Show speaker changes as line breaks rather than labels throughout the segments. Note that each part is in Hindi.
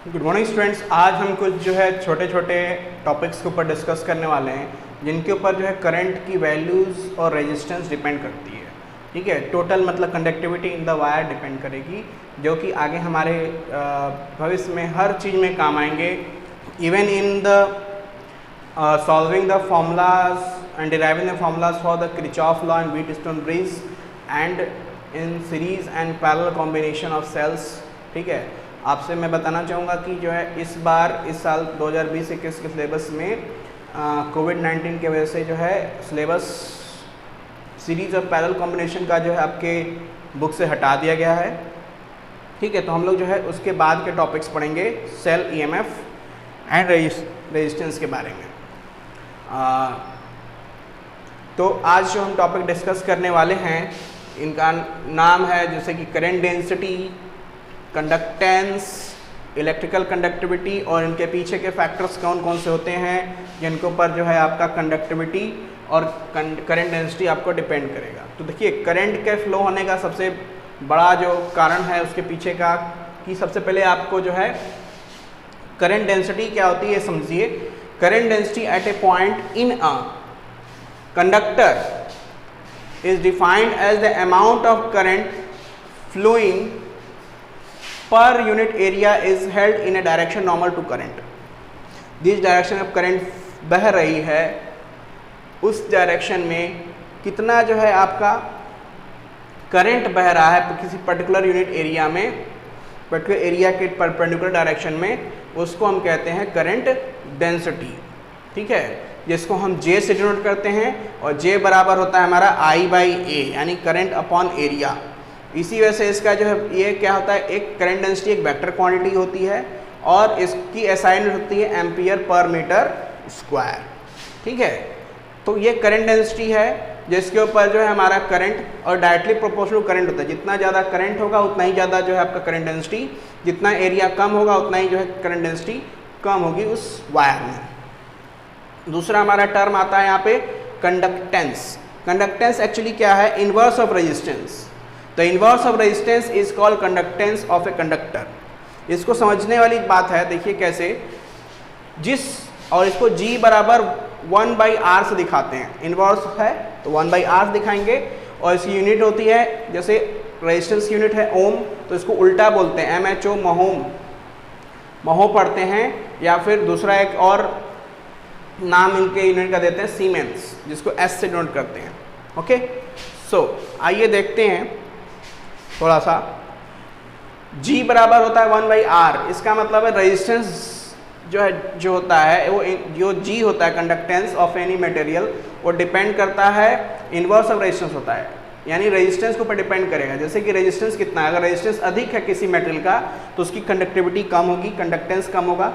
Good morning students. आज हम कुछ जो है छोटे छोटे टॉपिक्स के ऊपर डिस्कस करने वाले हैं जिनके ऊपर जो है करंट की वैल्यूज़ और रेजिस्टेंस डिपेंड करती है। ठीक है, टोटल मतलब conductivity in the wire depend करेगी, जो कि आगे हमारे भविष्य में हर चीज़ में काम आएंगे। Even in the solving the formulas and deriving the formulas for the Kirchhoff law and Wheatstone bridge and in series and parallel combination of cells. ठीक है, आपसे मैं बताना चाहूँगा कि जो है इस साल 2020-21 के सिलेबस में कोविड-19 की वजह से जो है सिलेबस सीरीज और पैरेलल कॉम्बिनेशन का जो है आपके बुक से हटा दिया गया है। ठीक है, तो हम लोग जो है उसके बाद के टॉपिक्स पढ़ेंगे सेल ईएमएफ एंड रेजिस्टेंस के बारे में। तो आज जो हम टॉपिक डिस्कस करने वाले हैं इनका नाम है जैसे कि current density, conductance, electrical conductivity और इनके पीछे के फैक्टर्स कौन कौन से होते हैं जिनके ऊपर जो है आपका कंडक्टिविटी और करंट डेंसिटी आपको डिपेंड करेगा। तो देखिए, करंट के फ्लो होने का सबसे बड़ा जो कारण है उसके पीछे का कि सबसे पहले आपको जो है करंट डेंसिटी क्या होती है समझिए। Current density at a point in a conductor is defined as the amount of current flowing per unit area is held in a direction normal to current। जिस डायरेक्शन में करंट बह रही है उस डायरेक्शन में कितना जो है आपका करंट बह रहा है किसी पर्टिकुलर यूनिट एरिया में, पर्टिकुलर एरिया के परपेंडिकुलर डायरेक्शन में, उसको हम कहते हैं करंट डेंसिटी। ठीक है, जिसको हम J से डिनोट करते हैं और J बराबर होता है हमारा I/A यानी करंट अपॉन एरिया। इसी वजह से इसका जो है ये क्या होता है, एक करंट डेंसिटी एक वेक्टर क्वांटिटी होती है और इसकी असाइनमेंट होती है एम्पियर पर मीटर स्क्वायर। ठीक है, तो ये करंट डेंसिटी है जिसके ऊपर जो है हमारा करंट और डायरेक्टली प्रोपोर्शनल करंट होता है। जितना ज़्यादा करंट होगा उतना ही ज़्यादा जो है आपका करंट डेंसिटी, जितना एरिया कम होगा उतना ही जो है करंट डेंसिटी कम होगी उस वायर में। दूसरा हमारा टर्म आता है यहाँ पे कंडक्टेंस। कंडक्टेंस एक्चुअली क्या है, inverse of resistance. The inverse of resistance is called conductance of a conductor. इसको समझने वाली बात है, देखिए कैसे, जिस और इसको G बराबर 1/R से दिखाते हैं। इनवर्स है तो 1/R दिखाएंगे और इसकी यूनिट होती है, जैसे रेजिस्टेंस की यूनिट है ओम, तो इसको उल्टा बोलते हैं MHO, महोम, महो पढ़ते हैं, या फिर दूसरा एक और नाम इनके यूनिट का देते हैं सीमेंस, जिसको S से डिनोट करते हैं। ओके, सो आइए देखते हैं थोड़ा सा। G बराबर होता है 1/R। इसका मतलब है रेजिस्टेंस जो होता है वो जो G होता है कंडक्टेंस ऑफ एनी मटेरियल, वो डिपेंड करता है इनवर्स ऑफ रेजिस्टेंस होता है, यानी रेजिस्टेंस के ऊपर डिपेंड करेगा। जैसे कि रेजिस्टेंस कितना है, अगर रेजिस्टेंस अधिक है किसी मेटेरियल का तो उसकी कंडक्टिविटी कम होगी, कंडक्टेंस कम होगा।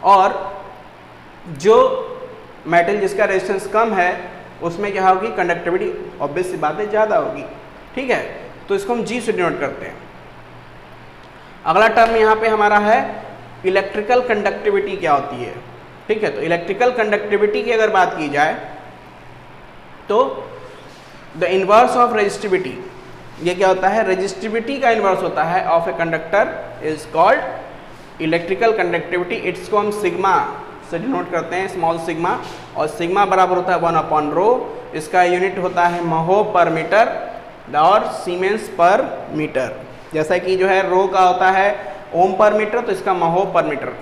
और जो मेटल जिसका रेजिस्टेंस कम है उसमें क्या होगी, कंडक्टिविटी ऑब्वियस सी बात है ज़्यादा होगी। ठीक है, तो इसको हम G से डिनोट करते हैं। अगला टर्म यहाँ पे हमारा है इलेक्ट्रिकल कंडक्टिविटी क्या होती है। ठीक है, तो इलेक्ट्रिकल कंडक्टिविटी की अगर बात की जाए तो द इनवर्स ऑफ रेजिस्टिविटी, ये क्या होता है, रेजिस्टिविटी का इनवर्स होता है of a conductor is called electrical conductivity. इसको हम सिग्मा से डिनोट करते हैं, स्मॉल सिग्मा, और सिग्मा बराबर होता है 1/ρ। इसका यूनिट होता है महो पर मीटर और सीमेंस पर मीटर। जैसा कि जो है रो का होता है ओम पर मीटर, तो इसका महो पर मीटर।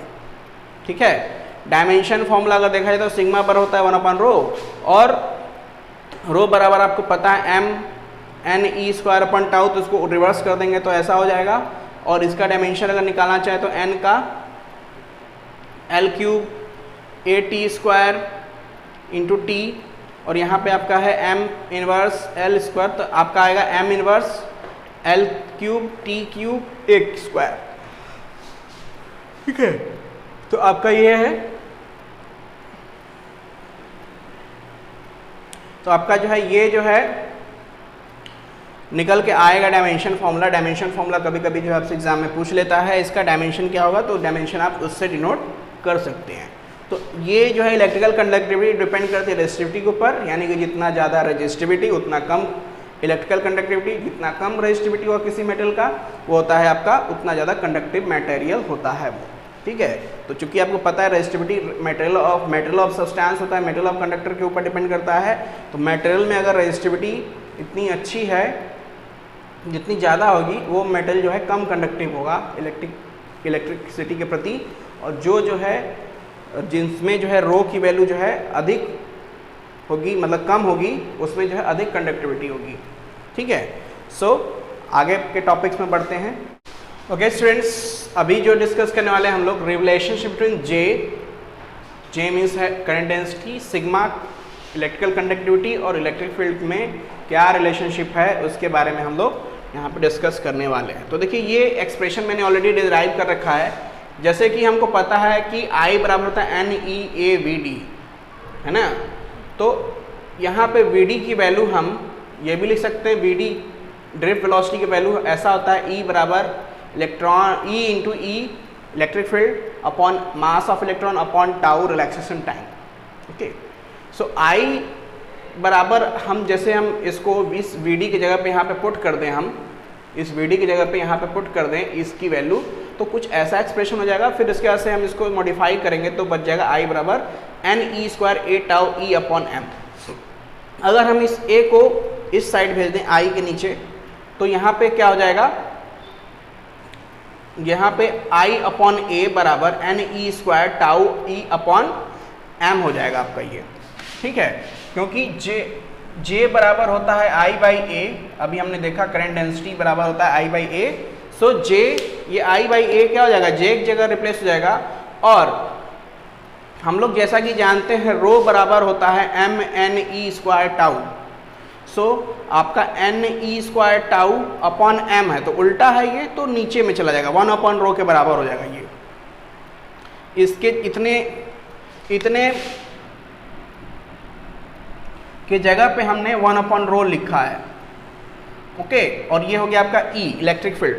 ठीक है, डायमेंशन फॉर्मूला अगर देखा जाए तो सिग्मा पर होता है 1/ρ और रो बराबर आपको पता है m/n/e²/τ, तो इसको रिवर्स कर देंगे तो ऐसा हो जाएगा। और इसका डायमेंशन अगर निकालना चाहे तो n का L³ AT² इंटू टी, और यहाँ पे आपका है m−1L², तो आपका आएगा m−L³ T³ A²। ठीक है, तो आपका ये है, तो आपका जो है ये जो है निकल के आएगा डायमेंशन फॉर्मूला। डायमेंशन फॉर्मूला कभी कभी जो है आपसे एग्जाम में पूछ लेता है, इसका डायमेंशन क्या होगा, तो डायमेंशन आप उससे डिनोट कर सकते हैं। तो ये जो है इलेक्ट्रिकल कंडक्टिविटी डिपेंड करती है रेजिस्टिविटी के ऊपर, यानी कि जितना ज़्यादा रेजिस्टिविटी उतना कम इलेक्ट्रिकल कंडक्टिविटी, जितना कम रेजिस्टिविटी होगा किसी मेटल का वो होता है आपका उतना ज़्यादा कंडक्टिव मटेरियल होता है वो। ठीक है। तो चूंकि आपको पता है रेजिस्टिविटी मटेरियल ऑफ सब्सटेंस होता है, मटेरियल ऑफ कंडक्टर के ऊपर डिपेंड करता है। तो मटेरियल में अगर रेजिस्टिविटी इतनी अच्छी है, जितनी ज़्यादा होगी वो मेटल जो है कम कंडक्टिव होगा इलेक्ट्रिसिटी के प्रति, और जो है जिसमें जो है रो की वैल्यू जो है अधिक होगी, मतलब कम होगी, उसमें जो है अधिक कंडक्टिविटी होगी। ठीक है। सो आगे के टॉपिक्स में बढ़ते हैं। ओके स्टूडेंट्स, अभी जो डिस्कस करने वाले हैं हम लोग रिलेशनशिप बिटवीन जे मीन्स है current density, sigma electrical conductivity और इलेक्ट्रिक फील्ड में क्या रिलेशनशिप है उसके बारे में हम लोग यहाँ पे डिस्कस करने वाले हैं। तो देखिए ये एक्सप्रेशन मैंने ऑलरेडी डिराइव कर रखा है। जैसे कि हमको पता है कि I बराबर होता है NEAVD, है ना। तो यहाँ पे VD की वैल्यू हम ये भी लिख सकते हैं, VD ड्रिफ्ट वेलोसिटी की वैल्यू ऐसा होता है E बराबर electron E into E electric field upon mass of electron upon tau relaxation time. Okay. So I बराबर हम जैसे हम इसको इस VD की जगह पे यहाँ पे पुट कर दें, हम इस VD की जगह पे यहाँ पे पुट कर दें इसकी वैल्यू, तो कुछ ऐसा एक्सप्रेशन हो जाएगा। फिर इसके बाद से हम इसको मॉडिफाई करेंगे तो बच जाएगा I बराबर NE square A tau E upon M। अगर हम इस A को इस साइड भेज दें I के नीचे, तो यहाँ पे क्या हो जाएगा, यहाँ पे I अपॉन A बराबर NE square tau E upon M हो जाएगा आपका ये। ठीक है, क्योंकि J बराबर होता है I बाई A, अभी हमने देखा करंट डेंसिटी बराबर होता है I by A। So J ये I बाई A क्या हो जाएगा, J एक जगह रिप्लेस हो जाएगा। और हम लोग जैसा कि जानते हैं रो बराबर होता है MNE स्क्वायर टाउ। सो आपका NE square tau upon M है, तो उल्टा है ये, तो नीचे में चला जाएगा, 1 अपॉन रो के बराबर हो जाएगा ये। इसके इतने के जगह पे हमने 1 अपॉन रो लिखा है। ओके। और ये हो गया आपका E electric field.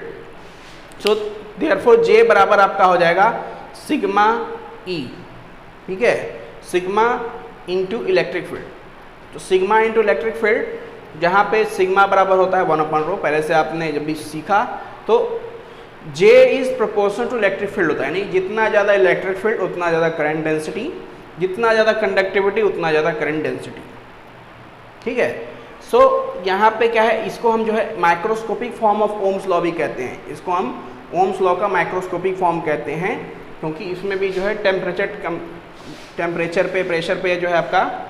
So therefore J बराबर आपका हो जाएगा सिग्मा E। ठीक है, सिग्मा इंटू इलेक्ट्रिक फील्ड। तो सिग्मा इंटू इलेक्ट्रिक फील्ड जहाँ पे सिग्मा बराबर होता है 1 अपॉन रो, पहले से आपने जब भी सीखा, तो J is proportional to electric field होता है, नहीं जितना ज़्यादा इलेक्ट्रिक फील्ड उतना ज़्यादा करंट डेंसिटी, जितना ज़्यादा कंडक्टिविटी उतना ज़्यादा करंट डेंसिटी। ठीक है। सो यहाँ पे क्या है, इसको हम जो है microscopic form of Ohm's law भी कहते हैं। इसको हम ओम्स लॉ का माइक्रोस्कोपिक फॉर्म कहते हैं, क्योंकि इसमें भी जो है टेम्परेचर पे, प्रेशर पे जो है आपका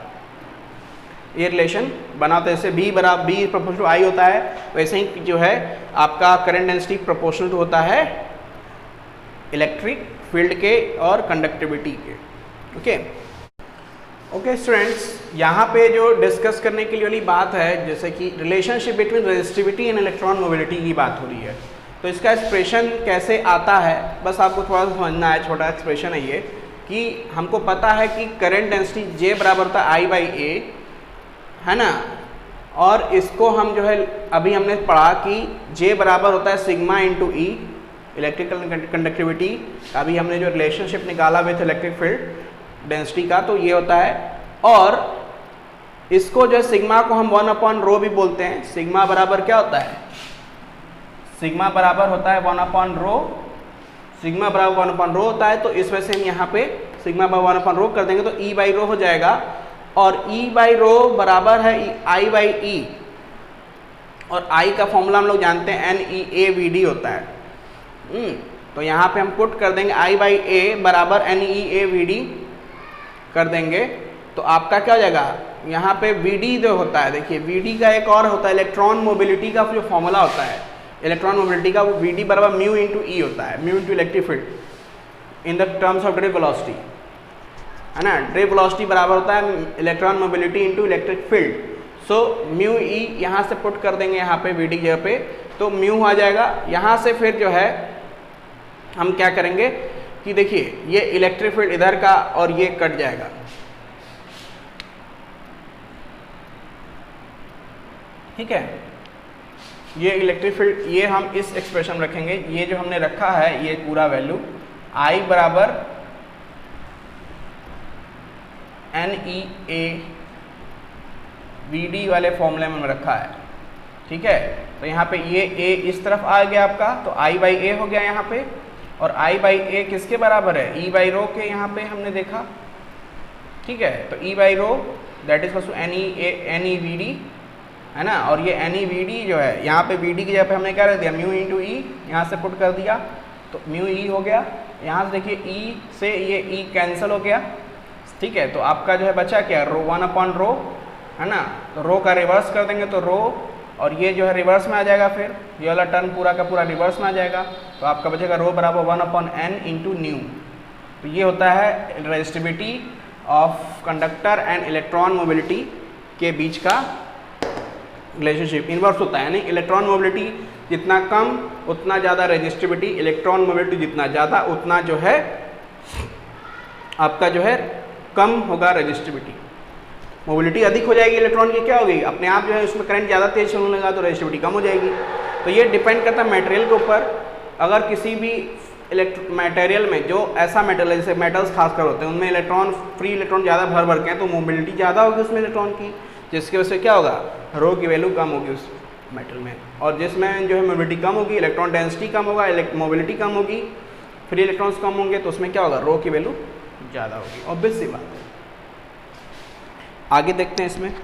ये रिलेशन बनाते हैं। जैसे B बराबर B प्रोपोर्शनल टू I होता है, वैसे ही जो है आपका करंट डेंसिटी प्रोपोर्शनल टू होता है इलेक्ट्रिक फील्ड के और कंडक्टिविटी के। ओके। ओके स्टूडेंट्स, यहाँ पे जो डिस्कस करने के लिए वाली बात है, जैसे कि relationship between resistivity and electron mobility की बात हो रही है। तो इसका एक्सप्रेशन कैसे आता है, बस आपको थोड़ा सा समझना है। छोटा एक्सप्रेशन है ये कि हमको पता है कि करंट डेंसिटी J बराबर होता है I बाई A, है ना। और इसको हम जो है अभी हमने पढ़ा कि J बराबर होता है sigma into E electrical conductivity. अभी हमने जो रिलेशनशिप निकाला विथ इलेक्ट्रिक फील्ड डेंसिटी का, तो ये होता है। और इसको जो है सिग्मा को हम 1 अपॉन रो भी बोलते हैं। सिग्मा बराबर क्या होता है, सिग्मा बराबर होता है 1 अपॉन रो, सिग्मा बराबर 1 अपॉन रो होता है। तो इस वजह से हम यहाँ पे सिग्मा बराबर 1 अपॉन रो कर देंगे तो E बाई रो हो जाएगा। और E बाई रो बराबर है I बाई E, और I का फॉर्मूला हम लोग जानते हैं NEAVD होता है। तो यहाँ पे हम पुट कर देंगे I बाई A बराबर NEAVD कर देंगे, तो आपका क्या हो जाएगा, यहाँ पे VD जो होता है, देखिए VD का एक और होता है इलेक्ट्रॉन मोबिलिटी का जो फॉर्मूला होता है इलेक्ट्रॉन मोबिलिटी का, वो VD बराबर म्यू इंटू E होता है, mu into electric field in the terms of drift velocity, है ना। ड्रिफ्ट वेलोसिटी बराबर होता है electron mobility into electric field. So mu E यहाँ से पुट कर देंगे यहाँ पे VD की जगह पे, तो म्यू आ जाएगा। यहाँ से फिर जो है हम क्या करेंगे कि देखिए ये इलेक्ट्रिक फील्ड इधर का और ये कट जाएगा, ठीक है। ये इलेक्ट्रिक फील्ड ये हम इस एक्सप्रेशन में रखेंगे। ये जो हमने रखा है ये पूरा वैल्यू I बराबर NEAVD वाले फॉर्मूले में रखा है, ठीक है। तो यहाँ पे ये A इस तरफ आ गया आपका, तो I बाई A हो गया यहाँ पे। और आई बाई ए किसके बराबर है, ई बाई रो के, यहाँ पे हमने देखा, ठीक है। तो E by rho that is to n e v d, है ना। और ये एन ई वी डी जो है, यहाँ पे वी डी की जगह पे हमने क्या रख दिया, म्यू इंटू ई, यहाँ से पुट कर दिया तो म्यू ई हो गया। यहाँ से देखिए ई से ये ई कैंसिल हो गया, ठीक है। तो आपका जो है बचा क्या, रो 1 अपॉन रो, है ना। तो रो का रिवर्स कर देंगे तो रो, और ये जो है रिवर्स में आ जाएगा, फिर ये वाला टर्म पूरा का पूरा रिवर्स में आ जाएगा। तो आपका बचेगा रो बराबर 1 अपॉन एन इंटू न्यू। तो ये होता है resistivity of conductor and electron mobility के बीच का रिलेशनशिप। इनवर्स होता है, यानी इलेक्ट्रॉन मोबिलिटी जितना कम उतना ज़्यादा रेजिस्टिविटी, इलेक्ट्रॉन मोबिलिटी जितना ज़्यादा उतना जो है आपका जो है कम होगा रेजिस्टिविटी। मोबिलिटी अधिक हो जाएगी इलेक्ट्रॉन की, क्या होगी, अपने आप जो है उसमें करंट ज़्यादा तेज चलने लगा तो रेजिस्टिविटी कम हो जाएगी। तो ये डिपेंड करता है मटेरियल के ऊपर। अगर किसी भी मटेरियल में जो ऐसा मेटल है, जैसे मेटल्स खासकर होते हैं, उनमें इलेक्ट्रॉन फ्री इलेक्ट्रॉन ज़्यादा भर भर के हैं, तो मोबिलिटी ज़्यादा होगी उसमें इलेक्ट्रॉन की, जिसकी वजह से क्या होगा, रो की वैल्यू कम होगी उस मेटल में। और जिसमें जो है मोबिलिटी कम होगी, इलेक्ट्रॉन डेंसिटी कम होगा, मोबिलिटी कम होगी, फ्री इलेक्ट्रॉन्स कम होंगे, तो उसमें क्या होगा, रो की वैल्यू ज़्यादा होगी। ऑब्वियस सी बात है। आगे देखते हैं इसमें।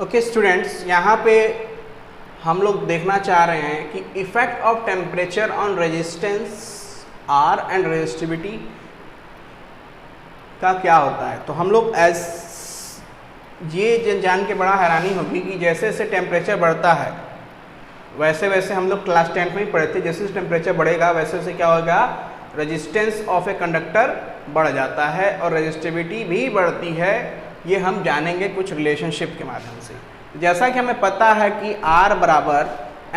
ओके स्टूडेंट्स, यहाँ पे हम लोग देखना चाह रहे हैं कि effect of temperature on resistance R and resistivity का क्या होता है। तो हम लोग ये जान के बड़ा हैरानी होगी कि जैसे जैसे टेम्परेचर बढ़ता है वैसे वैसे हम लोग क्लास 10 में ही पढ़े थे, जैसे जैसे टेम्परेचर बढ़ेगा वैसे वैसे क्या होगा, रेजिस्टेंस ऑफ ए कंडक्टर बढ़ जाता है और रेजिस्टिविटी भी बढ़ती है। ये हम जानेंगे कुछ रिलेशनशिप के माध्यम से। जैसा कि हमें पता है कि R बराबर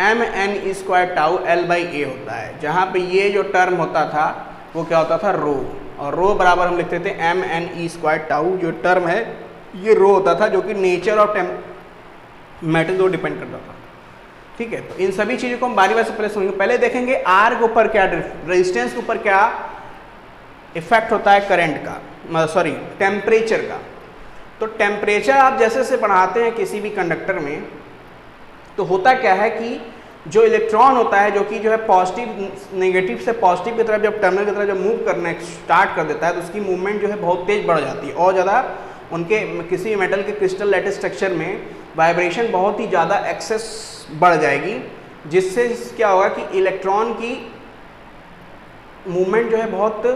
mn² टाउ L/A होता है, जहाँ पे ये जो टर्म होता था वो क्या होता था, रो, और रो बराबर हम लिखते थे mne² टाउ। जो टर्म है ये रो होता था, जो कि नेचर ऑफ मेटल को डिपेंड करता था। ठीक है, तो इन सभी चीज़ों को हम बारी बारी से पहले समझेंगे। पहले देखेंगे R के ऊपर क्या, रेजिस्टेंस के ऊपर क्या इफेक्ट होता है करंट का, सॉरी टेम्परेचर का। तो टेम्परेचर आप जैसे जैसे बढ़ाते हैं किसी भी कंडक्टर में, तो होता क्या है कि जो इलेक्ट्रॉन होता है, जो कि जो है पॉजिटिव नेगेटिव से पॉजिटिव की तरफ जब टर्मिनल की तरफ जब मूव करना स्टार्ट कर देता है, तो उसकी मूवमेंट जो है बहुत तेज बढ़ जाती है और ज़्यादा उनके किसी मेटल के क्रिस्टल लैटिस स्ट्रक्चर में वाइब्रेशन बहुत ही ज़्यादा एक्सेस बढ़ जाएगी, जिससे क्या होगा कि इलेक्ट्रॉन की मूवमेंट जो है बहुत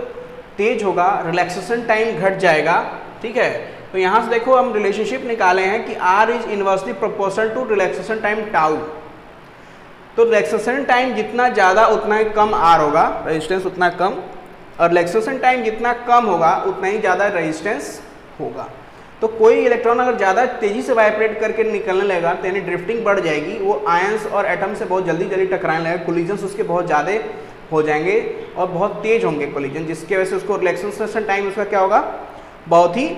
तेज होगा, रिलैक्सेशन टाइम घट जाएगा। ठीक है, तो यहाँ से देखो हम रिलेशनशिप निकाले हैं कि R is inversely proportional to relaxation time tau. तो रिलैक्सेशन टाइम जितना ज़्यादा उतना ही कम R होगा, रेजिस्टेंस उतना कम, और रिलैक्सेशन टाइम जितना कम होगा उतना ही ज़्यादा रेजिस्टेंस होगा। तो कोई इलेक्ट्रॉन अगर ज़्यादा तेज़ी से वाइब्रेट करके निकलने लगेगा तो यानी ड्रिफ्टिंग बढ़ जाएगी, वो आयंस और एटम से बहुत जल्दी जल्दी टकराने लगेगा, कोलिजन्स उसके बहुत ज़्यादा हो जाएंगे और बहुत तेज होंगे कोलिजन, जिसकी वजह से उसको रिलैक्सेशन टाइम उसका क्या होगा, बहुत ही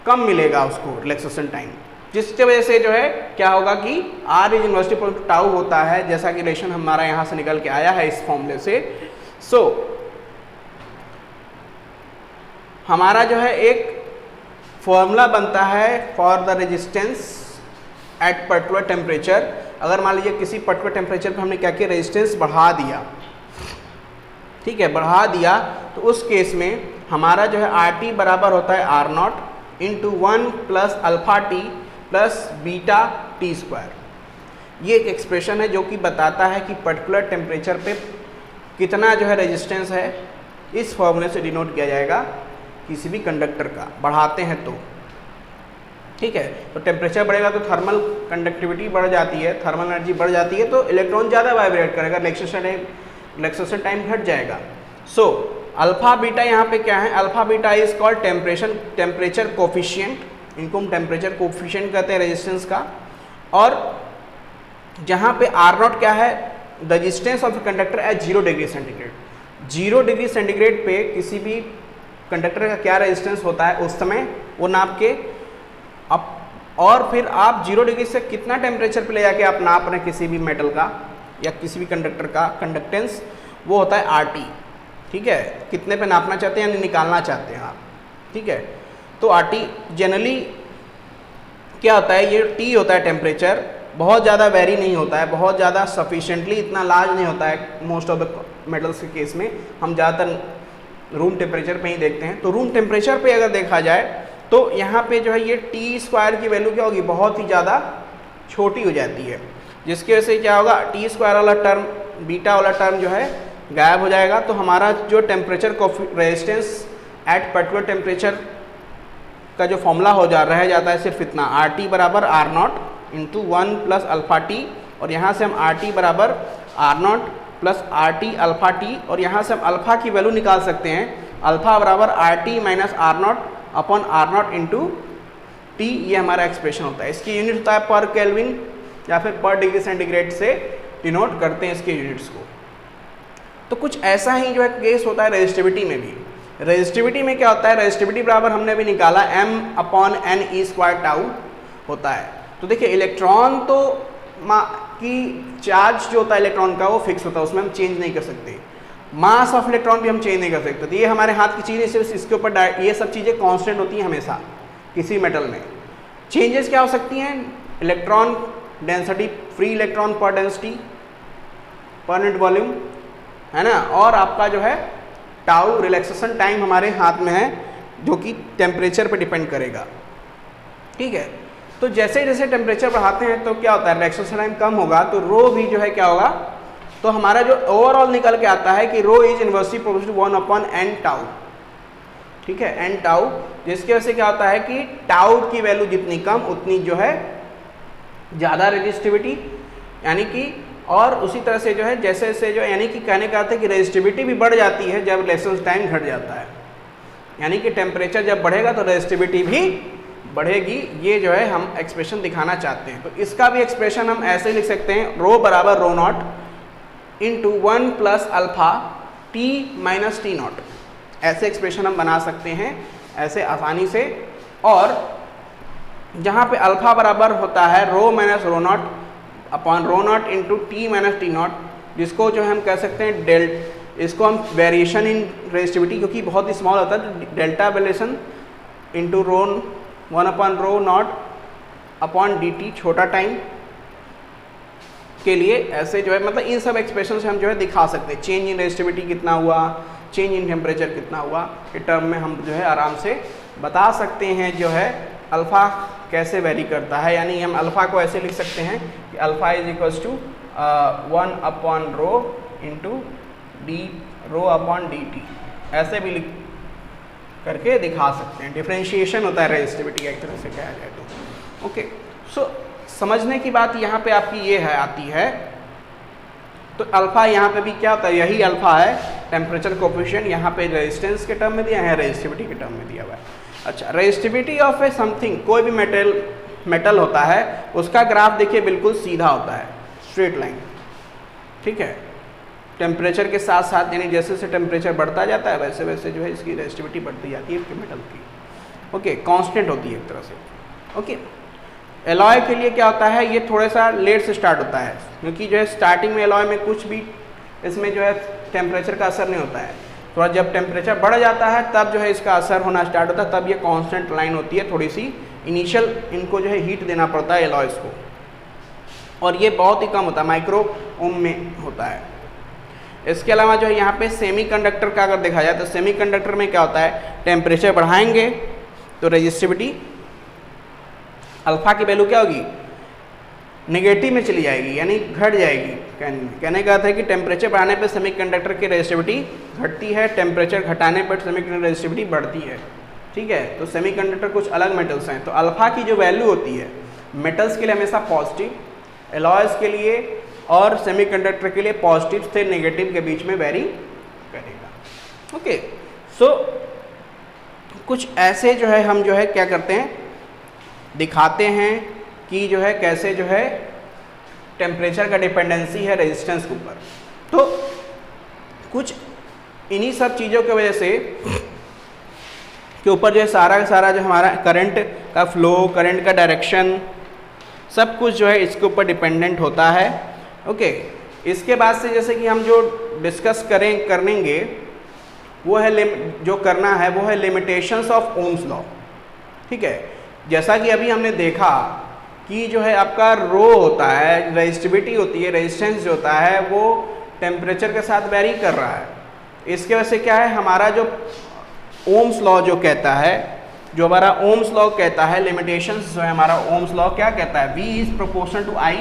कम मिलेगा उसको रिलैक्सेशन टाइम, जिसकी वजह से जो है क्या होगा कि R is inversely proportional to tau होता है, जैसा कि रिलेशन हमारा यहाँ से निकल के आया है इस फॉर्मूले से। सो हमारा जो है एक फॉर्मूला बनता है for the resistance at particular temperature. अगर मान लीजिए किसी पर्टिकुलर टेम्परेचर पर हमने क्या किया, रेजिस्टेंस बढ़ा दिया, ठीक है, बढ़ा दिया, तो उस केस में हमारा जो है RT बराबर होता है R0 into 1 plus alpha T plus beta T square. ये एक एक्सप्रेशन है जो कि बताता है कि पर्टिकुलर टेम्परेचर पे कितना जो है रेजिस्टेंस है। इस फॉर्मूले से डिनोट किया जाएगा किसी भी कंडक्टर का, बढ़ाते हैं तो। ठीक है, तो टेम्परेचर बढ़ेगा तो थर्मल कंडक्टिविटी बढ़ जाती है, थर्मल एनर्जी बढ़ जाती है, तो इलेक्ट्रॉन ज़्यादा वाइब्रेट करेगा, रिलैक्सेशन टाइम घट जाएगा। सो अल्फा बीटा यहाँ पे क्या है, alpha beta is called temperature coefficient, इनको हम टेम्परेचर कोफिशिएंट कहते हैं रेजिस्टेंस का। और जहाँ पे R0 क्या है, resistance of conductor at 0 degree centigrade. 0 degree centigrade पे किसी भी कंडक्टर का क्या रेजिस्टेंस होता है उस समय वो नाप के अब, और फिर आप 0 डिग्री से कितना टेम्परेचर पे ले जाके आप नाप रहे हैं किसी भी मेटल का या किसी भी कंडक्टर का कंडक्टेंस, वो होता है RT। ठीक है, कितने पे नापना चाहते हैं यानी निकालना चाहते हैं आप। ठीक है, तो RT जनरली क्या होता है, ये T होता है टेम्परेचर, बहुत ज़्यादा वेरी नहीं होता है, बहुत ज़्यादा सफिशिएंटली इतना लार्ज नहीं होता है। मोस्ट ऑफ द मेटल्स के केस में हम ज़्यादातर रूम टेम्परेचर पे ही देखते हैं। तो रूम टेम्परेचर पे अगर देखा जाए तो यहाँ पे जो है ये टी स्क्वायर की वैल्यू क्या होगी, बहुत ही ज़्यादा छोटी हो जाती है, जिसकी वजह से क्या होगा, टी स्क्वायर वाला टर्म, बीटा वाला टर्म जो है गायब हो जाएगा। तो हमारा जो temperature resistance at particular temperature का जो फॉर्मूला रह जाता है सिर्फ इतना, RT बराबर R0 into 1 plus alpha T, और यहाँ से हम RT बराबर R0 plus RT alpha T, और यहाँ से हम अल्फा की वैल्यू निकाल सकते हैं, अल्फा बराबर RT minus R0 upon R0 into T. ये हमारा एक्सप्रेशन होता है। इसकी यूनिट होता है पर केल्विन या फिर पर डिग्री सेंटीग्रेड से डिनोट करते हैं इसके यूनिट्स को। तो कुछ ऐसा ही जो है केस होता है रेजिस्टिविटी में भी। रेजिस्टिविटी में क्या होता है, रेजिस्टिविटी बराबर हमने भी निकाला m upon n e square tau होता है। तो देखिए इलेक्ट्रॉन तो की चार्ज जो होता है इलेक्ट्रॉन का वो फिक्स होता है, उसमें हम चेंज नहीं कर सकते। मास ऑफ इलेक्ट्रॉन भी हम चेंज नहीं कर सकते। तो ये हमारे हाथ की चीज़ है, सिर्फ इसके ऊपर ये सब चीज़ें कांस्टेंट होती हैं हमेशा किसी मेटल में। चेंजेस क्या हो सकती हैं, इलेक्ट्रॉन डेंसिटी, फ्री इलेक्ट्रॉन पर डेंसिटी पर यूनिट वॉल्यूम, है ना, और आपका जो है टाउ रिलैक्सेशन टाइम हमारे हाथ में है जो कि टेम्परेचर पे डिपेंड करेगा। ठीक है, तो जैसे जैसे टेम्परेचर बढ़ाते हैं तो क्या होता है, रिएक्शन टाइम कम होगा तो रो भी जो है क्या होगा, तो हमारा जो ओवरऑल निकल के आता है कि rho is inversely proportional to 1/n tau, ठीक है, n टाउ, जिसकी वजह से क्या होता है कि टाउ की वैल्यू जितनी कम उतनी जो है ज़्यादा रेजिस्टिविटी, यानी कि और उसी तरह से जो है जैसे जैसे जो यानी कि कहने का अर्थ है कि रेजिस्टिविटी भी बढ़ जाती है जब रिएक्शन टाइम घट जाता है, यानी कि टेम्परेचर जब बढ़ेगा तो रेजिस्टिविटी भी बढ़ेगी। ये जो है हम एक्सप्रेशन दिखाना चाहते हैं। तो इसका भी एक्सप्रेशन हम ऐसे लिख सकते हैं, रो बराबर rho naught into 1 plus alpha T minus T naught, ऐसे एक्सप्रेशन हम बना सकते हैं ऐसे आसानी से। और जहाँ पे अल्फा बराबर होता है rho minus rho naught upon rho naught into T minus T naught, जिसको जो हम कह सकते हैं इसको हम वेरिएशन इन रेजिस्टिविटी, क्योंकि बहुत ही स्मॉल होता है, delta variation into rho 1 upon rho naught upon d T, छोटा टाइम के लिए ऐसे जो है, मतलब इन सब एक्सप्रेशन से हम जो है दिखा सकते हैं चेंज इन रेजिस्टिविटी कितना हुआ, चेंज इन टेम्परेचर कितना हुआ, के टर्म में हम जो है आराम से बता सकते हैं जो है अल्फ़ा कैसे वेरी करता है। यानी हम अल्फ़ा को ऐसे लिख सकते हैं कि alpha is equals to 1 upon rho into d rho upon d t, ऐसे भी लिख करके दिखा सकते हैं। डिफरेंशिएशन होता है रेजिस्टिविटी का एक तरह से कहा जाए तो। ओके, सो समझने की बात यहाँ पे आपकी ये है आती है, तो अल्फ़ा यहाँ पे भी क्या होता है, यही अल्फ़ा है टेम्परेचर कोफिशिएंट, यहाँ पे रेजिस्टेंस के टर्म में दिया है, रेजिस्टिविटी के टर्म में दिया हुआ है। अच्छा, रेजिस्टिविटी ऑफ ए समथिंग, कोई भी मेटल होता है उसका ग्राफ देखिए बिल्कुल सीधा होता है, स्ट्रेट लाइन, ठीक है, टेम्परेचर के साथ साथ, यानी जैसे जैसे टेम्परेचर बढ़ता जाता है वैसे वैसे जो है इसकी रेजिस्टिविटी बढ़ती जाती है मेटल की। ओके, कांस्टेंट होती है एक तरह से। ओके, एलॉय के लिए क्या होता है, ये थोड़ा सा लेट से स्टार्ट होता है, क्योंकि जो है स्टार्टिंग में एलॉय में कुछ भी इसमें जो है टेम्परेचर का असर नहीं होता है, थोड़ा जब टेम्परेचर बढ़ जाता है तब जो है इसका असर होना स्टार्ट होता है, तब ये कांस्टेंट लाइन होती है, थोड़ी सी इनिशियल इनको जो है हीट देना पड़ता है एलॉयज़ को, और ये बहुत ही कम होता है, माइक्रो ओम में होता है। इसके अलावा जो है यहाँ पे सेमीकंडक्टर का अगर देखा जाए तो सेमीकंडक्टर में क्या होता है, टेम्परेचर बढ़ाएंगे तो रेजिस्टिविटी अल्फा की वैल्यू क्या होगी, नेगेटिव में चली जाएगी, यानी घट जाएगी। कहने का अर्थ है कि टेम्परेचर बढ़ाने पर सेमीकंडक्टर की रेजिस्टिविटी घटती है, टेम्परेचर घटाने पर सेमीकंडक्टर रेजिस्टिविटी बढ़ती है, ठीक है। तो सेमीकंडक्टर कुछ अलग मेटल्स हैं, तो अल्फा की जो वैल्यू होती है मेटल्स के लिए हमेशा पॉजिटिव, एलॉयज़ के लिए और सेमीकंडक्टर के लिए पॉजिटिव से नेगेटिव के बीच में वेरी करेगा। ओके, सो कुछ ऐसे जो है हम जो है क्या करते हैं, दिखाते हैं कि जो है कैसे जो है टेम्परेचर का डिपेंडेंसी है रेजिस्टेंस के ऊपर। तो कुछ इन्हीं सब चीज़ों की वजह से के ऊपर जो है सारा का सारा जो हमारा करंट का फ्लो, करंट का डायरेक्शन, सब कुछ जो है इसके ऊपर डिपेंडेंट होता है। ओके, इसके बाद से जैसे कि हम जो डिस्कस करेंगे वो है जो करना है वो है लिमिटेशंस ऑफ ओम्स लॉ, ठीक है। जैसा कि अभी हमने देखा कि जो है आपका रो होता है, रेजिस्टिविटी होती है, रेजिस्टेंस जो होता है वो टेम्परेचर के साथ वेरी कर रहा है। इसके वजह से क्या है, हमारा जो ओम्स लॉ जो कहता है, जो हमारा ओम्स लॉ कहता है, लिमिटेशंस जो है हमारा ओम्स लॉ क्या कहता है, V is proportional to I,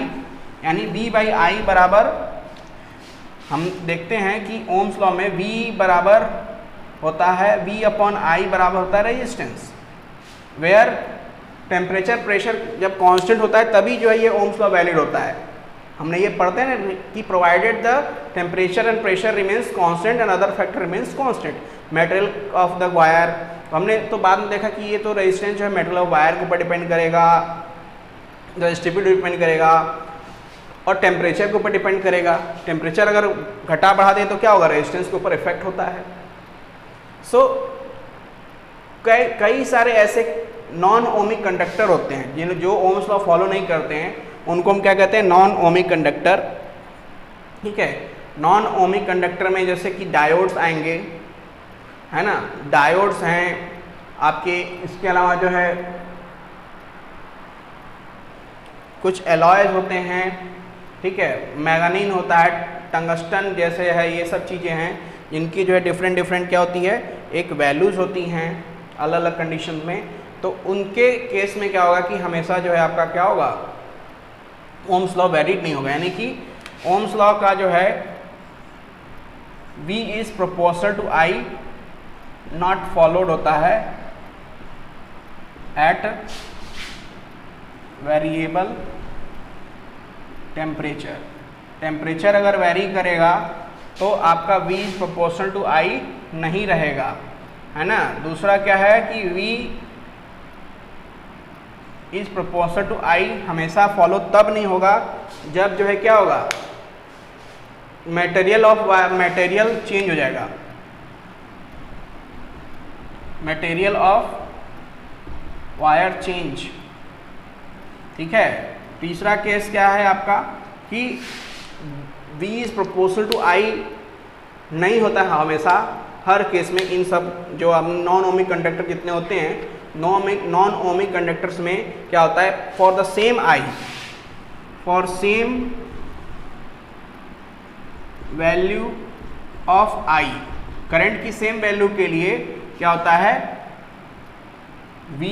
यानी V बाई I बराबर, हम देखते हैं कि ओम्स लॉ में V बराबर होता है, V अपॉन I बराबर होता है रेजिस्टेंस, वेयर टेम्परेचर प्रेशर जब कांस्टेंट होता है तभी जो है ये ओम्स लॉ वैलिड होता है। हमने ये पढ़ते हैं ना कि provided the temperature and pressure remains constant and other factor remains constant, material of the wire. हमने तो बाद में देखा कि ये तो रेजिस्टेंस जो है मेटेरियल ऑफ वायर के ऊपर डिपेंड करेगा, रेजिस्टिविटी डिपेंड करेगा और टेम्परेचर के ऊपर डिपेंड करेगा। टेम्परेचर अगर घटा बढ़ा दें तो क्या होगा, रेजिस्टेंस के ऊपर इफेक्ट होता है। सो कई सारे ऐसे नॉन ओमिक कंडक्टर होते हैं जिन्हें जो ओम्स लॉ फॉलो नहीं करते हैं उनको हम क्या कहते हैं, नॉन ओमिक कंडक्टर, ठीक है। नॉन ओमिक कंडक्टर में जैसे कि डायोड्स आएंगे, है ना, डायोड्स हैं आपके। इसके अलावा जो है कुछ एलॉयज होते हैं, ठीक है, मैग्नीन होता है, टंगस्टन जैसे है, ये सब चीज़ें हैं जिनकी जो है डिफरेंट क्या होती है, एक वैल्यूज़ होती हैं अलग अलग कंडीशन में। तो उनके केस में क्या होगा कि हमेशा जो है आपका क्या होगा, ओम्स लॉ वैलिड नहीं होगा, यानी कि ओम्स लॉ का जो है V is proportional to I not followed होता है एट वेरिएबल टेम्परेचर। टेम्परेचर अगर वेरी करेगा तो आपका V is proportional to I नहीं रहेगा, है ना। दूसरा क्या है कि V is proportional to I हमेशा फॉलो तब नहीं होगा जब जो है क्या होगा, मटेरियल चेंज हो जाएगा, मटेरियल ऑफ वायर चेंज, ठीक है। तीसरा केस क्या है आपका कि V is proportional to I नहीं होता है हमेशा, हर केस में। इन सब जो अब नॉन ओमिक कंडक्टर जितने होते हैं, नॉन ओमिक कंडक्टर्स में क्या होता है, for the same I, for same value of I, current की सेम वैल्यू के लिए क्या होता है, V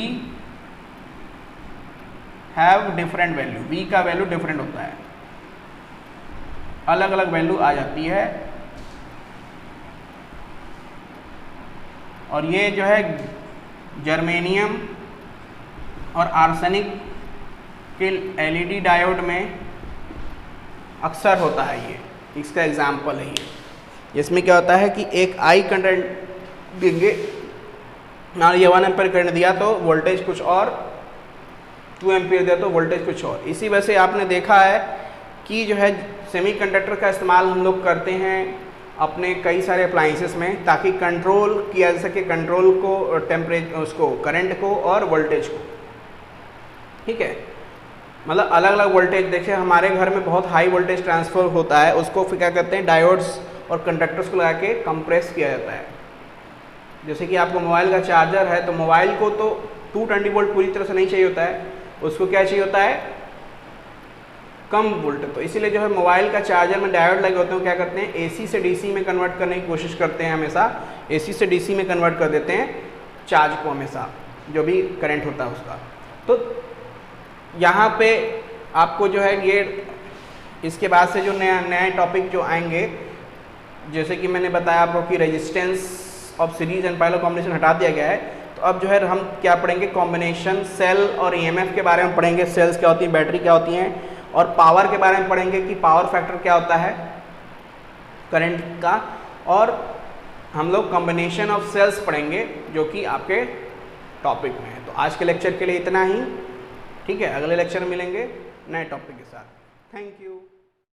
have different value, V का वैल्यू डिफरेंट होता है, अलग अलग वैल्यू आ जाती है। और ये जो है जर्मेनियम और आर्सेनिक के LED डायोड में अक्सर होता है, ये इसका एग्जाम्पल है ये। इसमें क्या होता है कि एक I करंट देंगे, मान ये 1 एम्पीयर करंट दिया तो वोल्टेज कुछ और, 2 एम्पीयर दिया तो वोल्टेज कुछ और। इसी वजह से आपने देखा है कि जो है सेमीकंडक्टर का इस्तेमाल हम लोग करते हैं अपने कई सारे अप्लाइंसेस में, ताकि कंट्रोल किया जा सके, कंट्रोल को, टेम्परेचर, उसको करंट को और वोल्टेज को, ठीक है। मतलब अलग अलग वोल्टेज, देखिए हमारे घर में बहुत हाई वोल्टेज ट्रांसफ़र होता है, उसको फिर क्या करते हैं, डायोड्स और कंडक्टर्स को लगा के कंप्रेस किया जाता है। जैसे कि आपको मोबाइल का चार्जर है, तो मोबाइल को तो 220 वोल्ट पूरी तरह से नहीं चाहिए होता है, उसको क्या चाहिए होता है, कम वोल्टेज। तो इसीलिए जो है मोबाइल का चार्जर में डायोड लगे होते हैं, क्या करते हैं, AC से DC में कन्वर्ट करने की कोशिश करते हैं, हमेशा AC से DC में कन्वर्ट कर देते हैं चार्ज को, हमेशा जो भी करंट होता है उसका। तो यहाँ पे आपको जो है ये, इसके बाद से जो नए टॉपिक जो आएंगे, जैसे कि मैंने बताया आपको कि resistance of series and parallel combination हटा दिया गया है, तो अब जो है हम क्या पढ़ेंगे, कॉम्बिनेशन सेल और EMF के बारे में पढ़ेंगे, सेल्स क्या होती हैं, बैटरी क्या होती हैं, और पावर के बारे में पढ़ेंगे कि पावर फैक्टर क्या होता है करंट का, और हम लोग कॉम्बिनेशन ऑफ सेल्स पढ़ेंगे जो कि आपके टॉपिक में है। तो आज के लेक्चर के लिए इतना ही, ठीक है। अगले लेक्चर में मिलेंगे नए टॉपिक के साथ। Thank you.